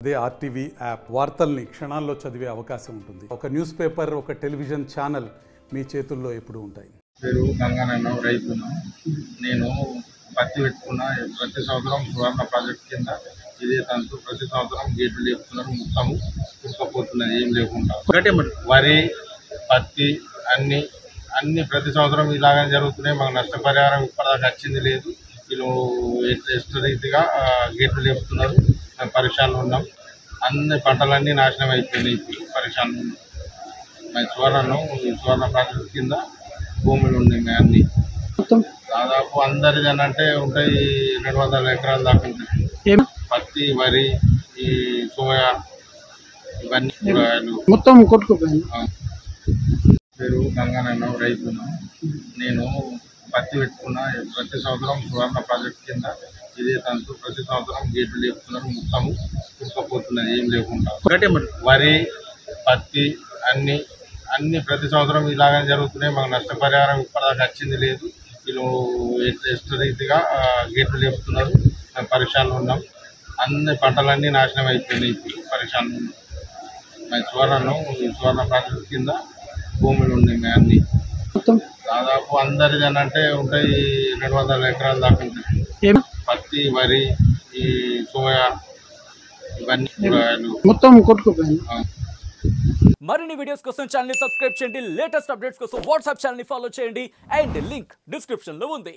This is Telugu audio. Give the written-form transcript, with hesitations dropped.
అదే ఆర్టీవీ యాప్ వార్తల్ని క్షణాల్లో చదివే అవకాశం ఉంటుంది. ఒక న్యూస్ పేపర్, ఒక టెలివిజన్ ఛానల్ మీ చేతుల్లో ఎప్పుడూ ఉంటాయి. పేరు గంగానన్న, రైతును. నేను పత్తి పెట్టుకున్న ప్రతి సంవత్సరం సువర్ణ ప్రాజెక్ట్ కింద ఇదే తంతు. ప్రతి సంవత్సరం గేట్లు లేపుతున్నారు, మొత్తము కుట్టుకపోతున్నది ఏం లేకుండా. వరి, పత్తి అన్ని ప్రతి సంవత్సరం ఇలాగనే జరుగుతున్నాయి. మాకు నష్టపరిహారం ఇప్పటిదాకా వచ్చింది లేదు. వీళ్ళు రీతిగా గేట్లు లేపుతున్నారు. మేము పరీక్షలు ఉన్నాం. అన్ని పంటలన్నీ నాశనం అయిపోయినాయి. ఇప్పుడు పరీక్షలు ఉన్నాం. మేము సువర్ణ ప్రాజెక్ట్ కింద భూములు ఉన్నాయి. మేము అన్ని దాదాపు అందరిది అని అంటే ఉంటాయి 200 ఎకరాల దాకా ఉంటాయి. పత్తి, వరి, ఈ సోయా, ఇవన్నీ కూరగాయలు మొత్తం కొట్టుకుపోయింది. పేరు గంగానన్న, రైతును. నేను పత్తి పెట్టుకున్న ప్రతి సంవత్సరం సువర్ణ ప్రాజెక్ట్ కింద ఇదే తంతు. ప్రతి సంవత్సరం గేట్లు లేపుతున్నారు, మొత్తము కుట్టుకపోతున్నది ఏం లేకుండా. వరి, పత్తి అన్ని ప్రతి సంవత్సరం ఇలాగనే జరుగుతున్నాయి. మాకు నష్టపరిహారం ఇప్పటిదాకా వచ్చింది లేదు. వీళ్ళు రీతిగా గేట్లు లేపుతున్నారు. మేము పరీక్షలు ఉన్నాం. అన్ని పంటలన్నీ నాశనం అయిపోయినాయి. ఇప్పుడు పరీక్షలు ఉన్నాం. మేము సువర్ణ ప్రాజెక్ట్ కింద భూములు ఉన్నాయి. మేము అన్ని దాదాపు అందరిది అని అంటే ఉంటాయి 200 ఎకరాల దాకా ఉంటాయి. పత్తి, వరి, ఈ సోయా, ఇవన్నీ కూరగాయలు మొత్తం కొట్టుకుపోయింది. మరిన్ని వీడియోస్ కోసం ఛానల్ ని సబ్స్క్రైబ్ చేయండి. లేటెస్ట్ అప్డేట్స్ కోసం వాట్సాప్ ఛానల్ ని ఫాలో చేయండి. అండ్ లింక్ డిస్క్రిప్షన్ లో ఉంది.